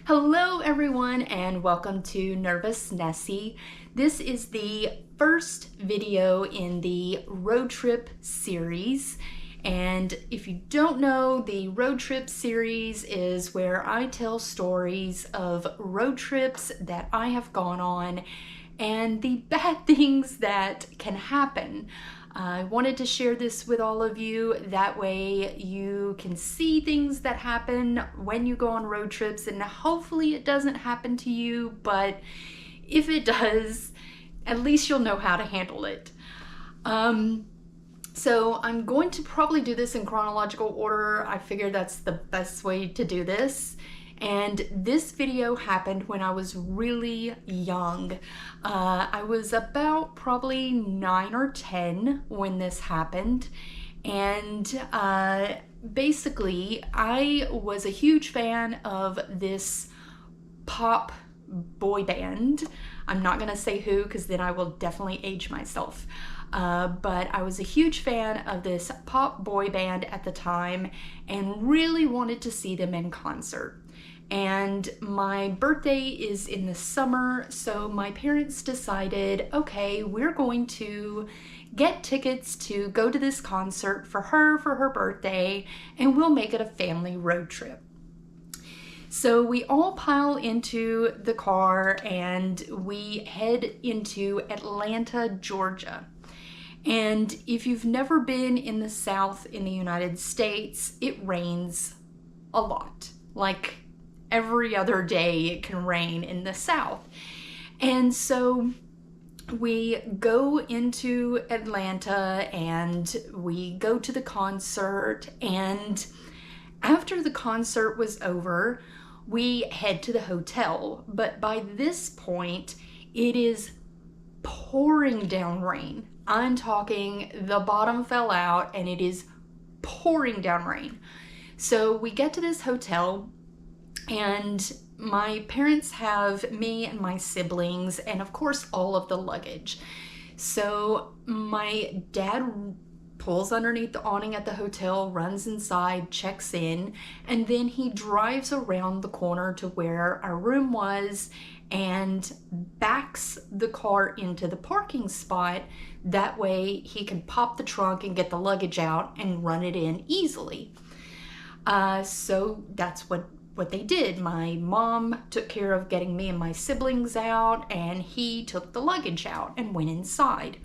Hello everyone and welcome to Nervous Nessie. This is the first video in the road trip series. And if you don't know, the road trip series is where I tell stories of road trips that I have gone on and the bad things that can happen. I wanted to share this with all of you. That way you can see things that happen when you go on road trips, and hopefully it doesn't happen to you, but if it does, at least you'll know how to handle it. So I'm going to probably do this in chronological order. I figured that's the best way to do this. And this video happened when I was really young. I was about probably 9 or 10 when this happened. And basically, I was a huge fan of this pop boy band. I'm not gonna say who because then I will definitely age myself. But I was a huge fan of this pop boy band at the time and really wanted to see them in concert. And my birthday is in the summer, so my parents decided, okay, we're going to get tickets to go to this concert for her birthday, and we'll make it a family road trip. So we all pile into the car and we head into Atlanta, Georgia. And if you've never been in the South in the United States, it rains a lot. Like every other day it can rain in the South. And so we go into Atlanta and we go to the concert, and after the concert was over, we head to the hotel. But by this point, it is pouring down rain. I'm talking the bottom fell out and it is pouring down rain. So we get to this hotel and my parents have me and my siblings and of course all of the luggage. So my dad pulls underneath the awning at the hotel, runs inside, checks in, and then he drives around the corner to where our room was and backs the car into the parking spot. That way he can pop the trunk and get the luggage out and run it in easily. So that's what they did. My mom took care of getting me and my siblings out, and he took the luggage out and went inside.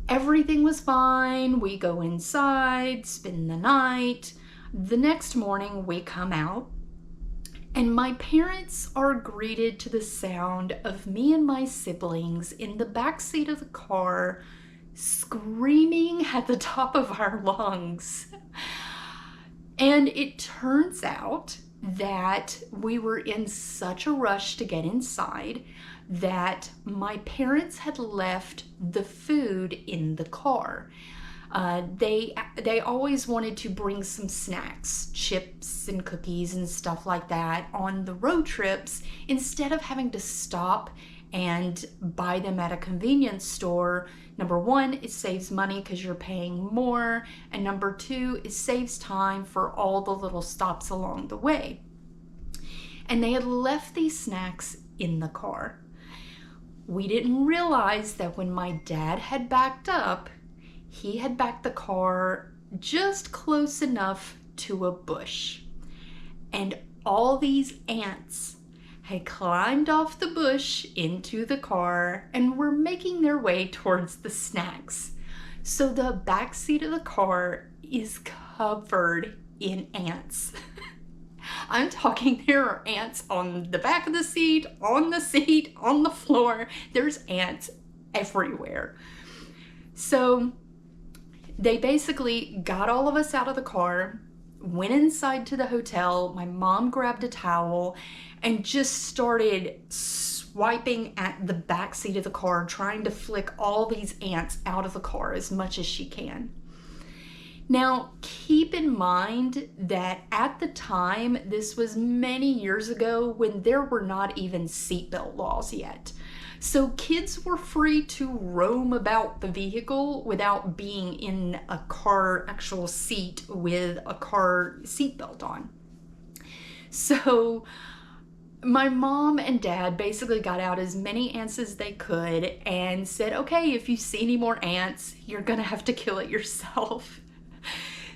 Everything was fine. We go inside, spend the night. The next morning we come out, and my parents are greeted to the sound of me and my siblings in the back seat of the car screaming at the top of our lungs. And it turns out that we were in such a rush to get inside that my parents had left the food in the car. They always wanted to bring some snacks, chips and cookies and stuff like that on the road trips instead of having to stop and buy them at a convenience store. Number one, it saves money because you're paying more, and number two, it saves time for all the little stops along the way. And they had left these snacks in the car. We didn't realize that when my dad had backed up, he had backed the car just close enough to a bush. And all these ants had climbed off the bush into the car and were making their way towards the snacks. So the back seat of the car is covered in ants. I'm talking there are ants on the back of the seat, on the floor. There's ants everywhere. So they basically got all of us out of the car, went inside to the hotel. My mom grabbed a towel and just started swiping at the back seat of the car, trying to flick all these ants out of the car as much as she can. Now, keep in mind that at the time, this was many years ago when there were not even seatbelt laws yet. So kids were free to roam about the vehicle without being in a car actual seat with a car seatbelt on. So my mom and dad basically got out as many ants as they could and said, okay, if you see any more ants, you're gonna have to kill it yourself.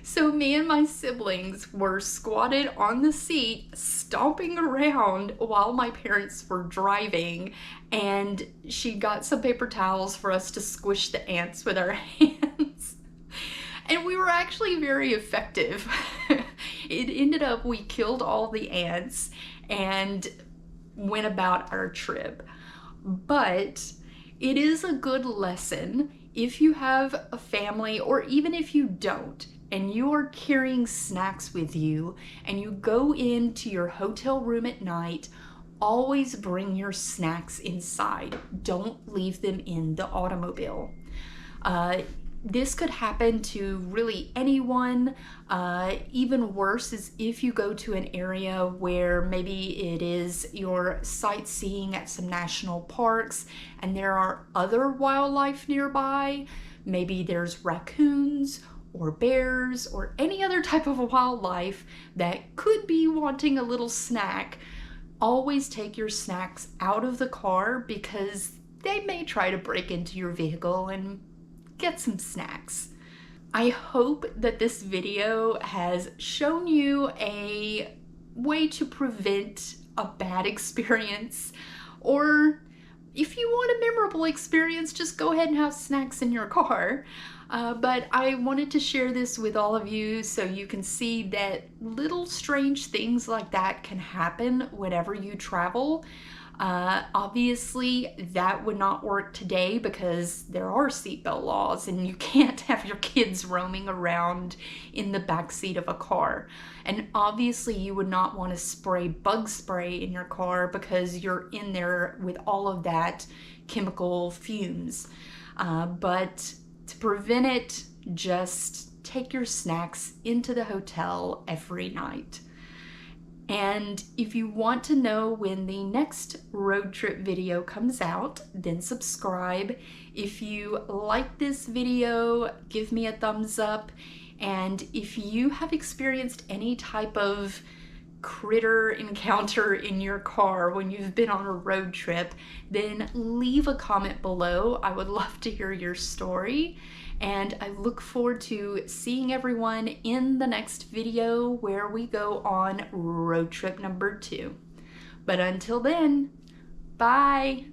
So me and my siblings were squatted on the seat, stomping around while my parents were driving, and she got some paper towels for us to squish the ants with our hands. And we were actually very effective. It ended up we killed all the ants and went about our trip. But it is a good lesson if you have a family, or even if you don't, and you are carrying snacks with you and you go into your hotel room at night, always bring your snacks inside. Don't leave them in the automobile. This could happen to really anyone. Even worse is if you go to an area where maybe it is you're sightseeing at some national parks and there are other wildlife nearby. Maybe there's raccoons or bears or any other type of wildlife that could be wanting a little snack. Always take your snacks out of the car because they may try to break into your vehicle and get some snacks. I hope that this video has shown you a way to prevent a bad experience, or if you want a memorable experience, just go ahead and have snacks in your car. But I wanted to share this with all of you so you can see that little strange things like that can happen whenever you travel. Obviously, that would not work today because there are seatbelt laws and you can't have your kids roaming around in the backseat of a car. And obviously, you would not want to spray bug spray in your car because you're in there with all of that chemical fumes. But to prevent it, just take your snacks into the hotel every night. And if you want to know when the next road trip video comes out, then subscribe. If you like this video, give me a thumbs up. And if you have experienced any type of critter encounter in your car when you've been on a road trip, then leave a comment below. I would love to hear your story. And I look forward to seeing everyone in the next video where we go on road trip number 2. But until then, bye!